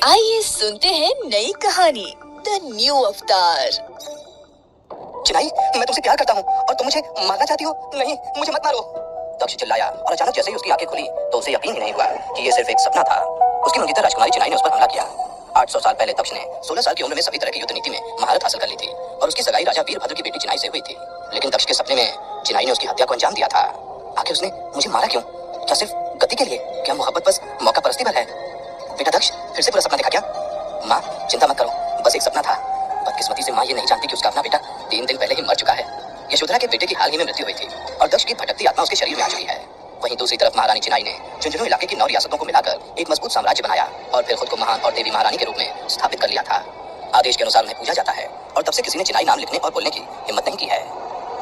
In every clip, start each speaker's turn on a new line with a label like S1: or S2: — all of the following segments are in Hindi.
S1: आइए सुनते हैं नई कहानी द न्यू अवतार।
S2: चिनाई, मैं तुमसे प्यार करता हूँ और तुम मुझे मारना चाहती हो। नहीं, मुझे मत मारो। दक्ष चिल्लाया और अचानक जैसे ही उसकी आंखें खुली तो उसे यकीन ही नहीं हुआ कि ये सिर्फ एक सपना था। उसकी मंगीता राजकुमारी चिनाई ने उस पर हमला किया। 800 साल पहले दक्ष ने 16 साल की उम्र में सभी तरह की युद्ध नीति में महारत हासिल कर ली थी और उसकी सगाई राजा वीरभद्र की बेटी चिनाई से हुई थी। लेकिन दक्ष के सपने में चिनाई ने उसकी हत्या को अंजाम दिया था। आखिर उसने मुझे मारा क्यों? क्या सिर्फ गति के लिए? क्या मोहब्बत बस मौका परस्ती पर है? बेटा दक्ष, फिर से पूरा सपना देखा क्या? माँ, चिंता मत करो, बस एक सपना था। बदकिस्मती से माँ ये नहीं जानती कि उसका अपना बेटा 3 दिन पहले ही मर चुका है। यशोधरा के बेटे की हाल ही में मृत्यु हुई थी और दक्ष की भटकती आत्मा उसके शरीर में आ चुकी है। वहीं दूसरी तरफ महारानी चिनाई ने झुंझुनू इलाके की 9 रियासतों को मिलाकर एक मजबूत साम्राज्य बनाया और फिर खुद को महान और देवी महारानी के रूप में स्थापित कर लिया था। आदेश के अनुसार उन्हें पूजा जाता है और तब से किसी ने चिनाई नाम लिखने और बोलने की हिम्मत नहीं की है।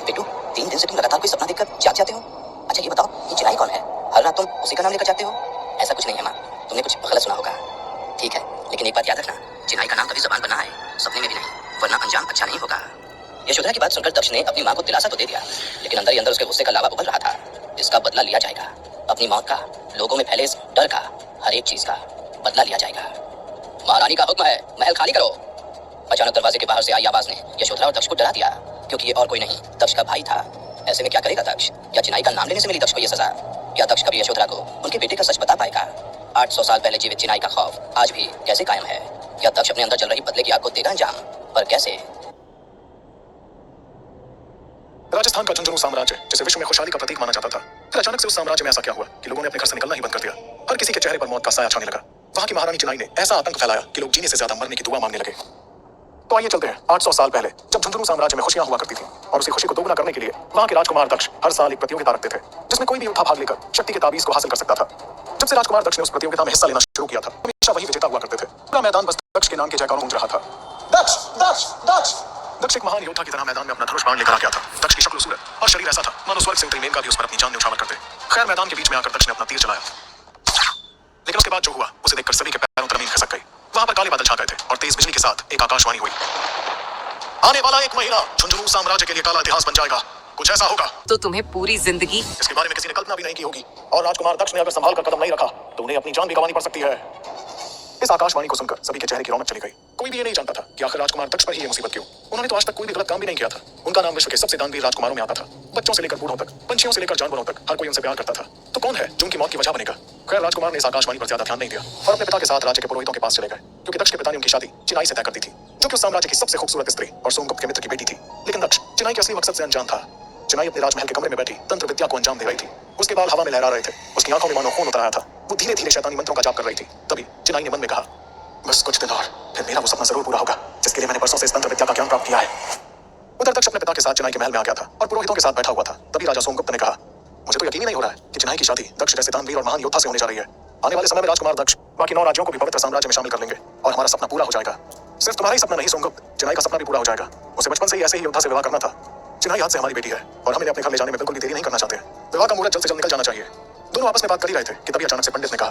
S2: बेटू, 3 दिन से तुम लगातार कोई सपना देखकर जाग जाते हो। अच्छा ये बताओ, ये चिनाई कौन है? हर रात तुम उसी का नाम लेकर जाते हो? ऐसा कुछ नहीं है माँ, तुमने कुछ गलत सुना होगा। ठीक है, लेकिन एक बात याद रखना, चिनाई का नाम कभी ज़बान पर ना आए, सपने में भी नहीं, वरना अंजाम अच्छा नहीं होगा। यशोधरा की बात सुनकर दक्ष ने अपनी माँ को दिलासा तो दे दिया, लेकिन अंदर ही अंदर उसके गुस्से का लावा उबल रहा था। इसका बदला लिया जाएगा, अपनी मौत का, लोगों में फैले इस डर का, हर एक चीज का बदला लिया जाएगा। महारानी का हुक्म है, महल खाली करो। अचानक दरवाजे के बाहर से आई आवाज ने यशोधरा और दक्ष को डरा दिया, क्योंकि ये और कोई नहीं, दक्ष का भाई था। ऐसे में क्या करेगा दक्ष? क्या चिनाई का नाम लेने से मिली दक्ष को ये सजा? क्या दक्ष कभी यशोधरा को उनके बेटे का सच बता पाएगा? 800 साल पहले जीवित चिनाई का खौफ आज भी कैसे कायम है? क्या दक्ष अपने अंदर जल रही बदले की आग को देगा अंजाम? पर कैसे?
S3: राजस्थान का झुंझुनू साम्राज्य, जिसे विश्व में खुशहाली का प्रतीक माना जाता था, फिर अचानक से उस साम्राज्य में ऐसा क्या हुआ कि लोगों ने अपने घर से निकलना ही बंद कर दिया। हर किसी के चेहरे पर मौत का साया छाने लगा। वहां की महारानी चिनाई ने ऐसा आतंक फैलाया कि लोग जीने से ज्यादा मरने की दुआ मांगने लगे। तो आइए चलते हैं 800 साल पहले, जब झुंझुनू साम्राज्य में खुशियां हुआ करती थी और उसी खुशी को दोगुना करने के लिए वहां के राजकुमार दक्ष हर साल एक प्रतियोगिता रखते थे, जिसमें कोई भी उठा भाग लेकर शक्ति के ताबीज को हासिल कर सकता था। जब से राजकुमार दक्ष ने उस प्रतियोगिता में हिस्सा लेना शुरू किया था, हमेशा वही विजेता हुआ करते थे। पूरा मैदान बस दक्ष के नाम के जयकारों गूंज रहा था। दक्ष दक्ष दक्ष। दक्ष एक महान योद्धा की तरह मैदान में अपना धनुष बाण लेकर आ गया था। दक्ष की शक्ल सूरत और शरीर ऐसा था मानो स्वर्ग से उतरी मेनका भी उस पर अपनी जान न्यौछावर करते। खैर, मैदान के बीच में आकर दक्ष ने अपना तीर चलाया, लेकिन उसके बाद जो हुआ उसे देखकर सभी के पैरों तले जमीन खिसक गई। वहां पर काले बादल छा गए थे और तेज बिजली के साथ एक आकाशवाणी हुई। आने वाला 1 महीना झुंझुनू साम्राज्य के लिए काला इतिहास बन जाएगा। कुछ ऐसा होगा
S4: तो तुम्हें पूरी जिंदगी
S3: इसके बारे में किसी ने कल्पना भी नहीं की होगी, और राजकुमार दक्ष ने अगर संभाल कर कदम नहीं रखा तो उन्हें अपनी जान भी गंवानी पड़ सकती है। इस आकाशवाणी को सुनकर सभी के चेहरे की रौनक चली गई। कोई भी ये नहीं जानता था कि आखिर राजकुमार दक्ष पर ही ये मुसीबत क्यों। उन्होंने तो आज तक कोई भी गलत काम भी नहीं किया था। उनका नाम विश्व के सबसे दानवीर राजकुमारों में आता था। बच्चों से लेकर बूढ़ों तक, पंछियों से लेकर जानवरों तक, हर कोई उनसे प्यार करता था। तो कौन है जो उनकी मौत की वजह बनेगा? खैर, राजकुमार ने इस आकाशवाणी पर ज्यादा ध्यान नहीं दिया और अपने पिता के साथ राज्य के पुरोहितों के पास चले गए, क्योंकि दक्ष के पिता ने उनकी शादी चिनाई से तय कर दी थी, जो कि उस साम्राज्य की सबसे खूबसूरत स्त्री और सोमगुप्त के मित्र की बेटी थी। लेकिन दक्ष चिनाई के असली मकसद से अनजान था। चिनाई अपने राजमहल के कमरे में बैठी तंत्र विद्या को अंजाम दे रही थी। उसके बाल हवा में लहरा रहे थे, उसकी आंखों में मानो खून उतर आया था। वो धीरे धीरे शैतानी मंत्रों का जाप कर रही थी। तभी चिनाई ने मन में कहा, बस कुछ दिन और, फिर मेरा वो सपना जरूर पूरा होगा जिसके लिए मैंने बरसों से इस तंत्र विद्या का ज्ञान प्राप्त किया है। उधर दक्ष अपने पिता के साथ चिनाई के महल में आ गया था और पुरोहितों के साथ बैठा हुआ था। तभी राजा सोमगुप्त ने कहा, मुझे तो यकीन ही नहीं हो रहा है कि चिनाई की शादी दक्ष जैसे दानवीर और महान योद्धा से होने जा रही है। आने वाले समय में राजकुमार दक्ष बाकी 9 राज्यों को भी पवित्र साम्राज्य में शामिल कर लेंगे और हमारा सपना पूरा हो जाएगा। सिर्फ तुम्हारा ही सपना नहीं सोमगुप्त, चिनाई का सपना भी पूरा हो जाएगा। उसे बचपन से ही ऐसे ही योद्धा से विवाह करना था। चिनाई आज से हमारी बेटी है और हम इन्हें अपने घर ले जाने में बिल्कुल भी देरी नहीं करना चाहते। विवाह का मुहूर्त जल्द से जल्द निकल जाना चाहिए। दोनों आपस में बात कर ही रहे थे कि तभी अचानक से पंडित ने कहा,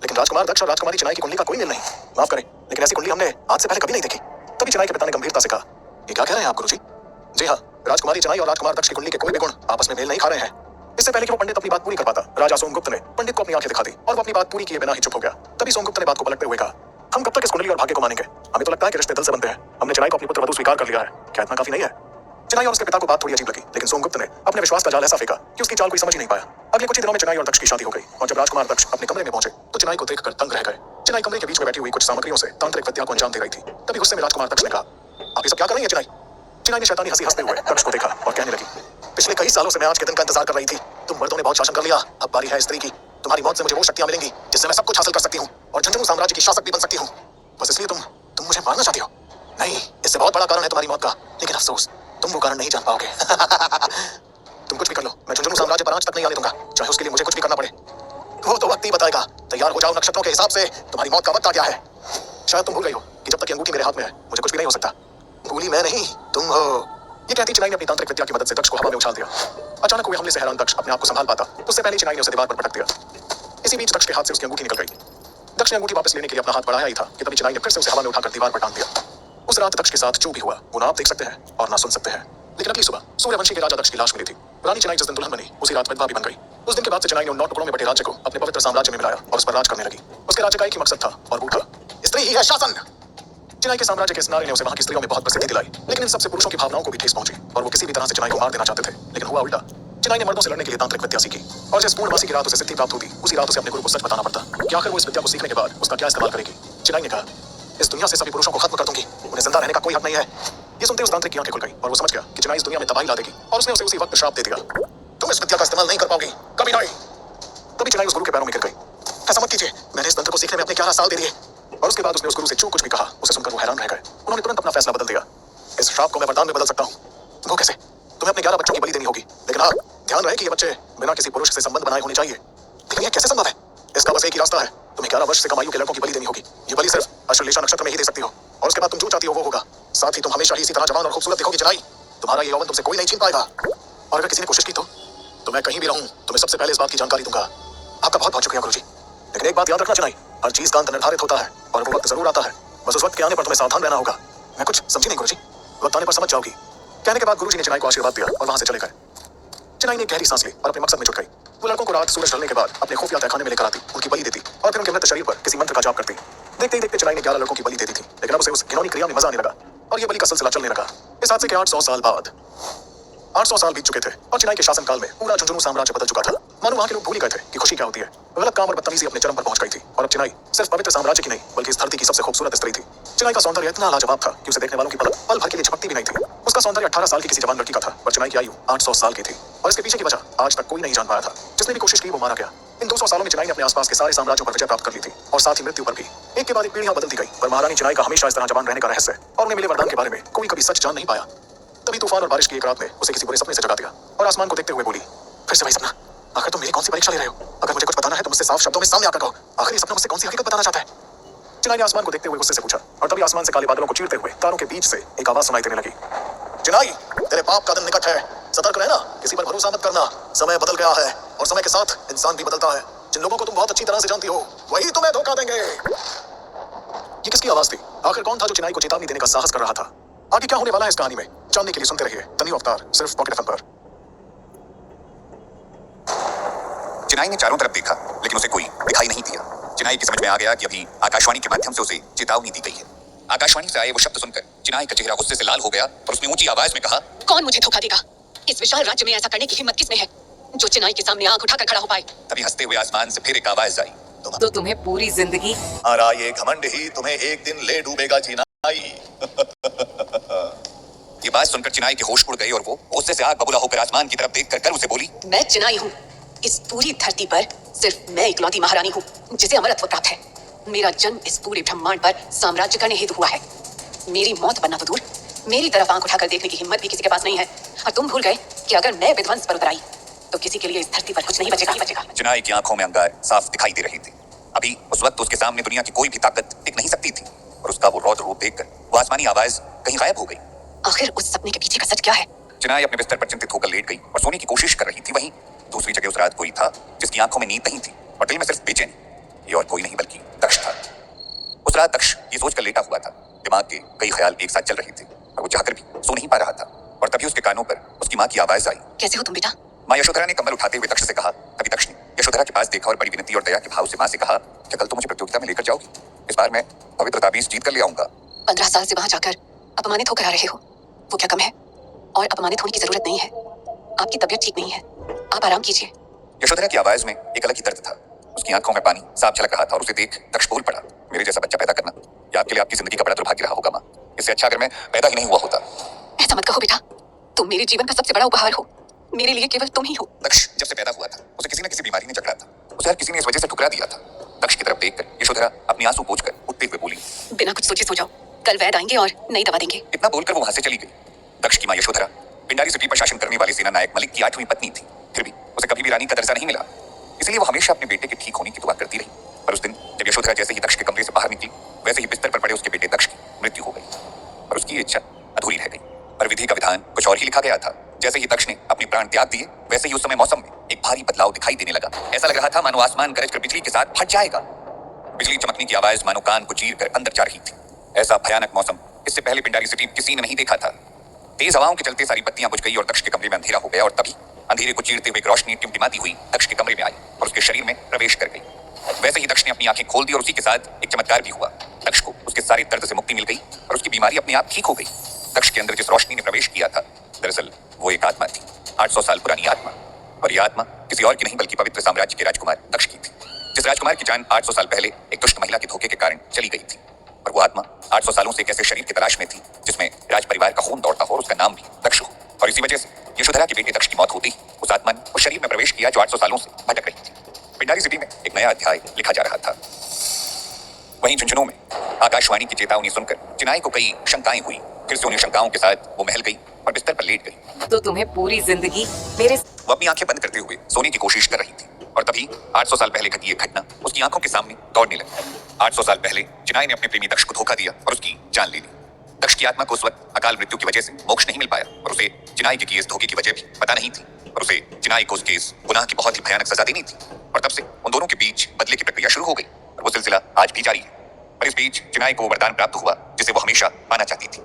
S3: लेकिन राजकुमार दक्ष और राजकुमारी चिनाई की कुंडली का कोई मेल नहीं। माफ करें, लेकिन ऐसी कुंडली हमने आज से पहले कभी नहीं देखी। तभी चिनाई के पिता ने गंभीरता से कहा, ये क्या कह रहे हैं आप गुरुजी? जी हाँ, राजकुमारी चिनाई और राजकुमार दक्ष की कुंडली के कोई भी गुण आपस में मेल नहीं खा रहे हैं। इससे पहले कि वो पंडित अपनी बात पूरी कर पाता, राजा सोमगुप्त ने पंडित को अपनी आंखें दिखा दी और वो अपनी बात पूरी किए बिना ही चुप हो गया। तभी सोमगुप्त ने बात को पलटते हुए कहा, हम कब तक इस कुंडली और भाग्य को मानेंगे? हमें तो लगता है कि रिश्ते दिल से बनते हैं। हमने चिनाई को अपनी पुत्रवधू स्वीकार कर लिया है। क्या इतना काफी नहीं है? चिनाई और उसके पिता को बात थोड़ी अजीब लगी, लेकिन सोमगुप्त ने अपने विश्वास का जाल ऐसा फेंका कि उसकी चाल कोई समझ ही नहीं पाया। अगले कुछ ही दिनों में चिनाई और दक्ष की शादी हो गई और जब राजकुमार दक्ष अपने कमरे में पहुंचे तो चिनाई को देखकर दंग रह गए। चिनाई कमरे के बीच में बैठी हुई कुछ सामग्रियों से तांत्रिक विद्या को अंजाम दे रही थी। तभी गुस्से में राजकुमार दक्ष ने कहा, आप ये सब क्या कर रही हैं चिनाई? चिनाई ने शैतानी हंसी हंसते हुए दक्ष को देखा और कहने लगी, पिछले कई सालों से मैं आज के दिन का इंतजार कर रही थी। तुम मर्दों ने बहुत शासन कर लिया, अब बारी है स्त्री की। तुम्हारी मौत से मुझे वो शक्तियां मिलेंगी जिससे मैं सब कुछ हासिल कर सकती हूँ और झुंझुनू साम्राज्य की शासक भी बन सकती हूँ। बस इसलिए तुम मुझे मारना चाहती हो? नहीं, इससे बहुत बड़ा कारण है तुम्हारी मौत का, लेकिन अफसोस तुम वो कारण नहीं जान पाओगे। तुम कुछ भी कर लो, मैं झुंझुनू साम्राज्य पर आंच तक नहीं आने दूंगा, चाहे उसके लिए मुझे कुछ भी करना पड़े। वो तो वक्त ही बताएगा। तैयार हो जाओ, नक्षत्रों के हिसाब से तुम्हारी मौत का वक्त आ गया है। शायद तुम भूल गई हो कि जब तक ये अंगूठी मेरे हाथ में है मुझे कुछ भी नहीं हो सकता। भूली मैं नहीं, तुम हो। ये कहती चिनाई ने अपनी तांत्रिक विद्या की मदद से दक्ष को हवा में उछाल दिया। अचानक हुए हमले से हैरान दक्ष अपने आप को संभाल पाता उससे पहले चिनाई ने उसे दीवार पर पटक दिया। इसी बीच दक्ष के हाथ से उसकी अंगूठी निकल गई। दक्ष ने अंगूठी वापस लेने के लिए अपना हाथ बढ़ाया ही था कि तभी चिनाई ने फिर से उसे हवा में उठाकर दीवार पर टांग दिया। उस रात दक्ष के साथ जो भी हुआ वो ना आप देख सकते हैं और ना सुन सकते हैं। लेकिन अगली सुबह सूर्यवंशी के राजा दक्ष की लाश मिली थी। रानी चिनाई जिस दिन दुल्हन बनी उसी रात विधवा भी बन गई। उस दिन के बाद से चिनाई ने उन 9 टुकड़ों में बटे राज्य को अपने पवित्र साम्राज्य में मिलाया और उस पर राज करने लगी। उसके राज्य का एक ही मकसद था और वो था, इस स्त्री ही है शासन। चिनाई के साम्राज्य के इस नारे ने उसे वहां की स्त्रियों में बहुत प्रसिद्धि दिलाई, लेकिन इन सबसे पुरुषों की भावनाओं को भी ठेस पहुंची और वो किसी भी तरह से चिनाई को मार देना चाहते थे। लेकिन हुआ उल्टा। चिनाई ने मर्दों से लड़ने के लिए तांत्रिक विद्या सीखी और जिस पूर्णमासी की रात उसे सिद्धि प्राप्त होती, उसी रात उसे अपने गुरु को सच बताना पड़ता कि आखिर वो इस विद्या को सीखने के बाद उसका क्या इस्तेमाल करेगी। चिनाई ने कहा, इस दुनिया से सभी पुरुषों को खत्म कर दूंगी, उन्हें जिंदा रहने का कोई हक नहीं है। ये सुनते उस तांत्रिक की आंखें खुल गई और वो समझ गया कि चिनाई इस दुनिया में तबाही ला देगी और उसने उसे उसी वक्त श्राप दे दिया। तुम इस विद्या का इस्तेमाल नहीं कर पाओगी, कभी नहीं। तभी चिनाई उस गुरु के पैरों में गिर गई। ऐसा मत कीजिए, मैंने इस तंत्र को सीखने में अपने 11 साल दे दिए। और उसके बाद उसने उस गुरु से जो कुछ भी कहा उसे सुनकर वो हैरान रह गए। उन्होंने तुरंत अपना फैसला बदल दिया। इस श्राप को मैं वरदान में बदल सकता हूँ। वो कैसे? तुम्हें अपने 11 बच्चों की बलि देनी होगी, लेकिन हाँ, ध्यान रहे कि ये बच्चे बिना किसी पुरुष से संबंध बनाए होने चाहिए। लेकिन ये कैसे संभव है? इसका बस एक ही रास्ता है, तुम्हें 11 वर्ष से कम आयु के लड़कों की बलि देनी होगी। ये बलि सिर्फ अश्लेषा नक्षत्र में ही दे सकती हो और उसके बाद तुम जो चाहती हो वो होगा। साथ ही तुम हमेशा ही इसी तरह जवान और खूबसूरत दिखोगी चिनाई। तुम्हारा ये यौवन तुमसे कोई नहीं छीन पाएगा। और अगर किसी ने कोशिश की तो मैं कहीं भी रहूं तुम्हें सबसे पहले इस बात की जानकारी दूंगा। आपका बहुत बहुत शुक्रिया गुरुजी। लेकिन एक बात याद रखना चिनाई, हर चीज का अंत निर्धारित होता है और वो वक्त जरूर आता है। बस उस वक्त के आने पर तुम्हें सावधान रहना होगा। मैं कुछ समझी नहीं गुरुजी, वक्त आने पर समझ जाओगी। कहने के बाद गुरुजी ने चिनाई को आशीर्वाद दिया और वहां से चले गए। चिनाई ने गहरी सांस ली और अपने मकसद में जुट गई। वो लड़कों को रात सूरज ढलने के बाद अपने खुफिया तहखाने में लेकर आती, उनकी बलि देती और फिर उनके मृत शरीर पर किसी मंत्र का जाप करती। देखते ही देखते चिनाई ने 11 लड़कों की बलि दे दी थी, लेकिन अब उसे उस घिनौनी क्रिया में मजा आने लगा और ये बलि का सिलसिला चलने लगा। इस हादसे के 800 साल बाद 800 साल बीत चुके थे और चिनाई के शासनकाल में पूरा झुंझुनू साम्राज्य बदल चुका था। मानो वहां के लोग भूल ही गए थे कि खुशी क्या होती है। गलत काम और बदतमीजी अपने चरम पर पहुंच गई थी और अब चिनाई सिर्फ पवित्र साम्राज्य की नहीं बल्कि इस धरती की सबसे खूबसूरत स्त्री थी। चिनाई का सौंदर्य इतना लाजवाब था कि उसे देखने वालों की पलक पल भर के लिए झपकती भी नहीं थी। उसका सौंदर्य 18 साल की किसी जवान लड़की का था, पर चिनाई की आयु 800 साल की थी और इसके पीछे की वजह आज तक कोई नहीं जान पाया था। जिसने भी कोशिश की वो मारा गया। इन 200 सालों में चिनाई ने अपने आसपास के सारे साम्राज्यों पर विजय प्राप्त कर ली थी और साथ ही मृत्यु पर भी। एक के बाद एक पीढ़ियां बदलती गई, पर महारानी चिनाई का हमेशा इस तरह जवान रहने का रहस्य और उन्हें मिले वरदान के बारे में कोई कभी सच जान नहीं पाया। तभी तूफान और बारिश की एक रात में उसे किसी बुरे सपने से जगा दिया और आसमान को देखते हुए बोली, फिर से वही सपना? आखिर तुम मेरी कौन सी परीक्षा ले रहे हो? अगर मुझे कुछ बताना है तो मुझसे साफ शब्दों में सामने आकर कहो। आखिर ये सपना मुझसे कौन सी हकीकत बताना चाहता है? चिनाई ने आसमान को देखते हुए गुस्से से पूछा और तभी आसमान से काले बादलों को चीरते हुए तारों के बीच से एक आवाज सुनाई देने लगी। चिनाई, तेरे पाप का दिन निकट है, सतर्क रहना, किसी पर भरोसा मत करना। समय बदल गया है और समय के साथ इंसान भी बदलता है। जिन लोगों को तुम बहुत अच्छी तरह से जानती हो वही तुम्हें धोखा देंगे। ये किसकी आवाज थी? आखिर कौन था जो चिनाई को चेतावनी देने का साहस कर रहा था? आगे क्या होने वाला है इस कहानी में, जानने के लिए सुनते रहिए द न्यू अवतार, सिर्फ पॉकेट एफएम पर।
S4: चिनाई ने चारों तरफ देखा लेकिन उसे कोई दिखाई नहीं दिया। चिनाई की समझ में आ गया कि अभी आकाशवाणी के माध्यम से उसे चेतावनी दी गई है। आकाशवाणी से आए वो शब्द सुनकर चिनाई का चेहरा गुस्से से लाल हो गया और उसने ऊंची आवाज में कहा,
S1: कौन मुझे धोखा देगा? इस विशाल राज्य में ऐसा करने की हिम्मत किसमें है जो चिनाई के सामने आंख उठाकर खड़ा हो पाए?
S4: तभी हंसते हुए आसमान से फिर एक आवाज आई,
S5: तो तुम्हें पूरी जिंदगी
S6: हमारा ये घमंड ही तुम्हें एक दिन ले डूबेगा चिनाई।
S4: ये बात सुनकर चिनाई के होश उड़ गए और वो गुस्से से आग बबूला होकर आसमान की तरफ देखकर कर उसे बोली,
S1: मैं चिनाई हूँ। इस पूरी धरती पर सिर्फ मैं इकलौती महारानी हूँ जिसे अमरत्व प्राप्त है। मेरा जन्म इस पूरे ब्रह्मांड पर साम्राज्य करने हेतु हुआ है। मेरी मौत बनना तो दूर, मेरी तरफ आंख उठाकर देखने की हिम्मत भी किसी के पास नहीं है। और तुम भूल गए कि अगर मैं विध्वंस पर उतर आई तो किसी के लिए इस धरती पर कुछ नहीं बचेगा।
S4: चिनाई की आंखों में अंगार साफ दिखाई दे रही थी। अभी उस वक्त उसके सामने दुनिया की कोई भी ताकत टिक नहीं सकती थी और उसका वो रौद्र रूप देखकर वो आसमानी आवाज कहीं गायब हो गई।
S1: आखिर उस सपने के पीछे का सच क्या है?
S4: चिनाई अपने बिस्तर पर चिंतित होकर लेट गई और सोने की कोशिश कर रही थी। वहीं दूसरी जगह उस रात कोई था जिसकी आंखों में नींद नहीं थी और दिल में सिर्फ बेचैनी। ये और कोई नहीं बल्कि दक्ष था। उस रात दक्ष ये सोचकर लेटा हुआ था, दिमाग के कई ख्याल एक साथ चल रहे थे और वो चाहकर भी सो नहीं पा रहा था। और तभी उसके कानों पर उसकी माँ की आवाज आई,
S1: कैसे हो तुम बेटा?
S4: माँ यशोधरा ने कंबल उठाते हुए दक्ष से कहा। तभी दक्ष ने यशोधरा के पास देखा और बड़ी विनती और दया के भाव से माँ से कहा, क्या कल तुम मुझे प्रतियोगिता में लेकर जाओगी? इस बार मैं पवित्र ताबीज जीत कर ले आऊंगा।
S1: 15 साल से वहां जाकर अपमानित होकर आ रहे हो, वो क्या कम है? और अपमानित होने की जरूरत नहीं है। आपकी तबीयत ठीक नहीं है, आप आराम कीजिए।
S4: यशोधरा की आवाज में एक अलग ही दर्द था। उसकी आंखों में पानी साफ झलक रहा था और उसे देख दक्ष बोल पड़ा, मेरे जैसा बच्चा पैदा करना ये आपके लिए आपकी जिंदगी का बड़ा दुर्भाग्य रहा होगा माँ। इससे अच्छा अगर मैं पैदा ही नहीं हुआ होता।
S1: ऐसा मत कहो बेटा, तुम मेरे जीवन का सबसे बड़ा उपहार हो। मेरे लिए केवल तुम ही हो।
S4: दक्ष जब से पैदा हुआ था उसे किसी न किसी बीमारी ने जकड़ा था। उसे हर किसी ने इस वजह से ठुकरा दिया था। दक्ष की तरफ देखकर यशोधरा अपनी आंसू पोंछकर उठते हुए बोली,
S1: बिना कुछ सोचे सो जाओ, कल वैद आएंगे और नई दवा देंगे।
S4: इतना बोलकर वो वहां से चली गई। दक्ष की माँ यशोधरा पिंडारी सिटी पर शासन करने वाले सेना नायक मलिक की 8वीं पत्नी थी। फिर भी उसे कभी भी रानी का दर्जा नहीं मिला, इसलिए वो हमेशा अपने बेटे के ठीक होने की दुआ करती रही। पर उस दिन जब यशोधरा जैसे ही दक्ष के कमरे से बाहर निकली वैसे ही बिस्तर पर पड़े उसके बेटे दक्ष की मृत्यु हो गई और उसकी इच्छा अधूरी रह गई। पर विधि का विधान कुछ और ही लिखा गया था। जैसे ही दक्ष ने अपने प्राण त्याग दिए वैसे ही उस समय मौसम में एक भारी बदलाव दिखाई देने लगा। ऐसा लग रहा था मानो आसमान गरज कर बिजली के साथ फट जाएगा। बिजली चमकने की आवाज मानो कान को चीर कर अंदर जा रही थी। ऐसा भयानक मौसम इससे पहले पिंडारी सिटी किसी ने नहीं देखा था। तेज हवाओं के चलते सारी बत्तियां बुझ गई और दक्ष के कमरे में अंधेरा हो गया और तभी अंधेरे को चीरते हुए एक रोशनी टिमटिमाती हुई दक्ष के कमरे में आई और उसके शरीर में प्रवेश कर गई। वैसे ही दक्ष ने अपनी आंखें खोल दी और उसी के साथ एक चमत्कार भी हुआ। दक्ष को उसके सारे दर्द से मुक्ति मिल गई और उसकी बीमारी अपने आप ठीक हो गई। दक्ष के अंदर जिस रोशनी ने प्रवेश किया था, दरअसल वो एक आत्मा थी, 800 साल पुरानी आत्मा। और यह आत्मा किसी और की नहीं बल्कि पवित्र साम्राज्य के राजकुमार दक्ष की थी, जिस राजकुमार की जान 800 साल पहले एक दुष्ट महिला के धोखे के कारण चली गई थी। और वो आत्मा 800 सालों से एक ऐसे शरीर की तलाश में थी जिसमें राज परिवार का खून दौड़ता हो और उसका नाम भी दक्ष हो। और इसी वजह से यशोधरा के बेटे दक्ष की मौत होती ही उस आत्मा ने उस शरीर में प्रवेश किया जो 800 सालों से भटक रही थी। पिंडारी सिटी में एक नया अध्याय लिखा जा रहा था। वहीं झुंझुनू में आकाशवाणी की चेतावनी सुनकर चिनाई को कई शंकाएं हुई। फिर से उन्हीं शंकाओं के साथ वो महल गई और बिस्तर पर लेट गई।
S5: तो तुम्हें पूरी जिंदगी मेरे
S4: वो अपनी आंखें बंद करते हुए सोने की कोशिश कर रही थी और तभी 800 साल पहले घटी एक घटना उसकी आंखों के सामने दौड़ने लगी। 800 साल पहले चिनाई ने अपने प्रेमी दक्ष को धोखा दिया और उसकी जान ले ली। दक्ष की आत्मा को उस वक्त अकाल मृत्यु की वजह से मोक्ष नहीं मिल पाया और उसे चिनाई के किए इस धोखे की वजह भी पता नहीं थी और उसे चिनाई को उसके इस गुनाह की बहुत ही भयानक सजा देनी थी। और तब से उन दोनों के बीच बदले की प्रक्रिया शुरू हो गई और वो सिलसिला आज भी जारी है। पर इस बीच चिनाई को वरदान प्राप्त हुआ जिसे वो हमेशा पाना चाहती थी।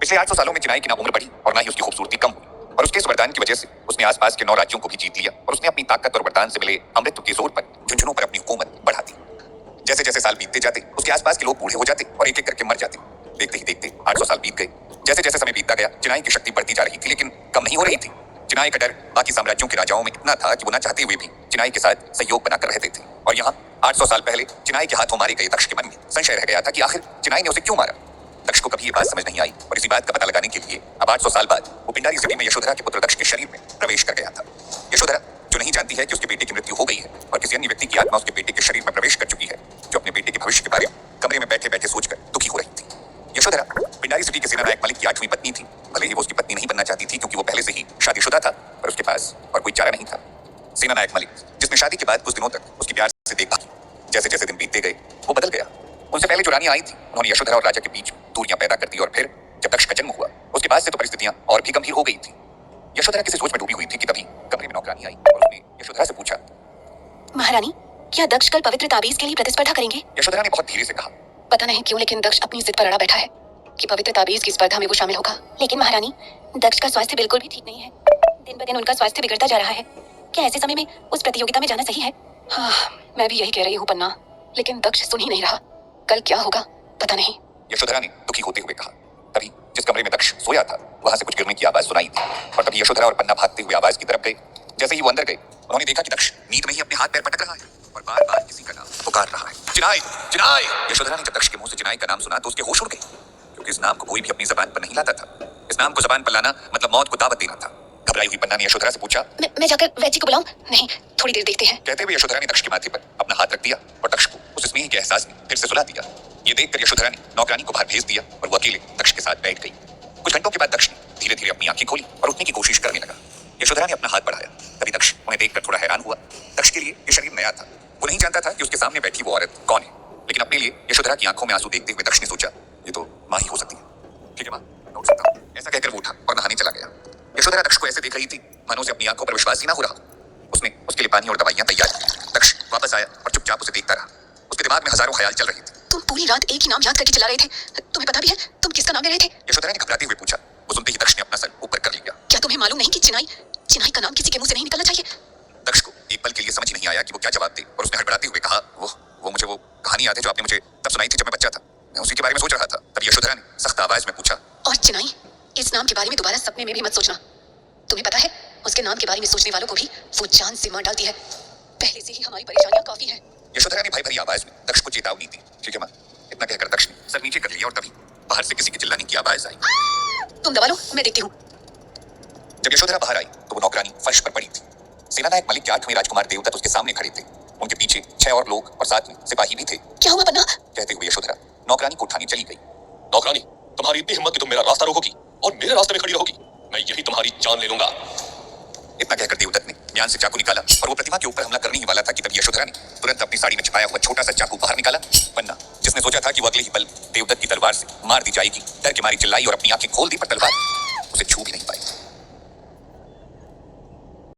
S4: पिछले 800 सालों में चिनाई की ना उम्र बढ़ी और ना ही उसकी खूबसूरती कम हुई और उसके इस वरदान की वजह से उसने आसपास के 9 राज्यों को भी जीत लिया और उसने अपनी ताकत और वरदान से मिले अमृत के जोर पर झुंझुनू पर अपनी हुकूमत बढ़ा दी। जैसे जैसे साल बीतते जाते उसके आसपास के लोग बूढ़े हो जाते और एक एक करके मर जाते। देखते ही देखते 800 साल बीत गए। जैसे जैसे समय बीतता गया चिनाई की शक्ति बढ़ती जा रही थी लेकिन कम नहीं हो रही थी। चिनाई का डर बाकी साम्राज्यों के राजाओं में इतना था कि वो ना चाहते हुए भी चिनाई के साथ सहयोग बनाकर रहते थे। और यहाँ 800 साल पहले चिनाई के हाथों मारे गए दक्ष के मन में संशय रह गया था कि आखिर चिनाई ने उसे क्यों मारा। दक्ष को कभी ये बात समझ नहीं आई और इसी बात का पता लगाने के लिए अब 800 साल बाद वो पिंडारी सिटी में यशोधरा के पुत्र दक्ष के शरीर में प्रवेश कर गया था। यशोधरा जो नहीं जानती है कि उसके बेटे की मृत्यु हो गई है और किसी अन्य व्यक्ति की आत्मा उसके बेटे के शरीर में प्रवेश कर चुकी है, जो अपने बेटे के भविष्य के बारे में कमरे में बैठे बैठे सोचकर दुखी हो रही थी। यशोधरा पिंडारी सिटी के सेनानायक मलिक की 8वीं पत्नी थी। भले ही वो उसकी पत्नी नहीं बनना चाहती थी क्योंकि वो पहले से ही शादीशुदा था, पर उसके पास और कोई चारा नहीं था। सेनानायक मलिक जिसने शादी के बाद कुछ दिनों तक उसकी प्यार से देखा, जैसे जैसे दिन बीतते गए वो बदल गया। उनसे पहले जो रानी आई थी उन्होंने यशोधरा और राजा के बीच दूरियां पैदा कर दी और फिर जब दक्ष का जन्म हुआ उसके बाद से तो परिस्थितियां और भी गंभीर हो गई थी। यशोधरा किसी सोच में डूबी हुई थी कि तभी कमरे में नौकरानी आई और उसने यशोधरा से पूछा,
S1: महारानी, क्या दक्ष कल पवित्र ताबीज के लिए प्रतिस्पर्धा करेंगे?
S4: यशोधरा ने बहुत धीरे से कहा,
S1: पता नहीं क्यों लेकिन दक्ष अपनी जिद पर अड़ा बैठा है कि पवित्र ताबीज की स्पर्धा में वो शामिल होगा। लेकिन महारानी, दक्ष का स्वास्थ्य बिल्कुल भी ठीक नहीं है। दिन ब दिन उनका स्वास्थ्य बिगड़ता जा रहा है। क्या ऐसे समय में उस प्रतियोगिता में जाना सही है? हाँ, मैं भी यही कह रही हूँ पन्ना, लेकिन दक्ष सुन ही नहीं रहा। कल क्या होगा पता नहीं।
S4: यशोधरा ने दुखी होते हुए कहा। तभी जिस कमरे में दक्ष सोया था वहां से कुछ गिरने की आवाज सुनाई थी और तभी यशोधरा और पन्ना भागते हुए आवाज की तरफ गए। जैसे ही वो अंदर गए उन्होंने देखा कि दक्ष नींद में ही अपने हाथ पैर पटक रहा है और बार बार किसी का नाम पुकार रहा है, चिनाई चिनाई। यशोधरा ने जब दक्ष के मुंह से चिनाई का नाम सुना तो उसके होश उड़ गए, क्योंकि इस नाम को कोई भी अपनी जबान पर नहीं लाता था। इस नाम को जबान पर लाना मतलब मौत को दावत देना था। घबराई हुई पन्ना ने यशोधरा से पूछा,
S1: मैं जाकर वैद्य को बुलाऊं? नहीं, थोड़ी देर देखते हैं।
S4: कहते हुए यशोधरा ने दक्ष के माथे पर अपना हाथ रख दिया और दक्ष को उस स्नेह के एहसास में फिर से सुला दिया। ये देखकर यशोधरा ने नौकरानी को बाहर भेज दिया और वो अकेले दक्ष के साथ बैठ गई। कुछ घंटों के बाद दक्ष ने धीरे धीरे अपनी आंखें खोली और उठने की कोशिश करने लगा। यशोधरा ने अपना हाथ बढ़ाया, तभी दक्ष उन्हें देखकर थोड़ा हैरान हुआ। दक्ष के लिए ये शरीर नया था। वो नहीं जानता था कि उसके सामने बैठी वो औरत कौन है, लेकिन अपने लिए यशोधरा की आंखों में आंसू देखते हुए दक्ष ने सोचा, ये तो माँ ही हो सकती है। ठीक है माँ, मैं उठ सकता हूँ। ऐसा कहकर वो उठा और नहाने चला गया। यशोधरा दक्ष को ऐसे देख रही थी मानो उसे अपनी आंखों पर विश्वास ही ना हो रहा। उसने उसके लिए पानी और दवाइयां तैयार की। दक्ष वापस आया और चुपचाप उसे देखता रहा। उसके दिमाग में हजारों ख्याल चल रहे थे।
S1: तुम पूरी रात एक ही नाम याद करके चला रहे थे। तुम्हें पता भी है तुम किसका नाम ले रहे थे?
S4: यशोधरा ने घबराते हुए पूछा। वो सुनते ही दक्ष ने अपना सर ऊपर कर लिया।
S1: क्या तुम्हें मालूम नहीं कि चिनाई का नाम किसी के मुंह से नहीं निकलना चाहिए?
S4: दक्ष को एक पल के लिए समझ ही नहीं आया कि वो क्या जवाब दे और उसने हड़बड़ाते हुए कहा, वो मुझे वो कहानी याद है जो आपने मुझे तब सुनाई थी जब मैं बच्चा था। मैं उसी के बारे में सोच रहा था। तभी यशोधरा ने सख्त आवाज में पूछा,
S1: और चिनाई, इस नाम के बारे में दोबारा सपने में भी मत सोचना। तुम्हें पता है उसके नाम के बारे में सोचने वालों को भी वो जान से मार डालती है। पहले से ही हमारी परेशानियां काफी हैं।
S4: यशोधरा ने भाई भरी आवाज में दक्ष को चेतावनी दी। ठीक है माँ, इतना कहकर दक्ष ने सर नीचे कर लिया और तभी बाहर से किसी के चिल्लाने की आवाज आई।
S1: तुम दबा लो, मैं देखती हूँ।
S4: जब यशोधरा बाहर आई तो वो नौकरानी फर्श पर पड़ी थी। सेनानायक मलिक के 8वें राजकुमार देवदत्त उसके सामने खड़े थे। उनके पीछे 6 और लोग और साथ में सिपाही भी थे।
S1: क्या हुआ पन्ना?
S4: कहते हुए यशोधरा नौकरानी को उठाने चली गई।
S6: नौकरानी, तुम्हारी इतनी हिम्मत कि तुम मेरा रास्ता रोकोगी और मेरे रास्ते में खड़ी रहोगी? मैं यही तुम्हारी जान ले लूंगा।
S4: इतना कहकर देवदत्त ने म्यान से चाकू निकाला और वो प्रतिमा के ऊपर हमला करने ही वाला था कि तभी यशोधरा ने तुरंत अपनी साड़ी में छिपाया हुआ छोटा सा चाकू बाहर निकाला। पन्ना, जिसने सोचा था कि वो अगले ही पल देवदत्त की तलवार से मार दी जाएगी, डर के मारी चिल्लाई और अपनी आंखें खोल दी, पर तलवार उसे छू भी नहीं पाई।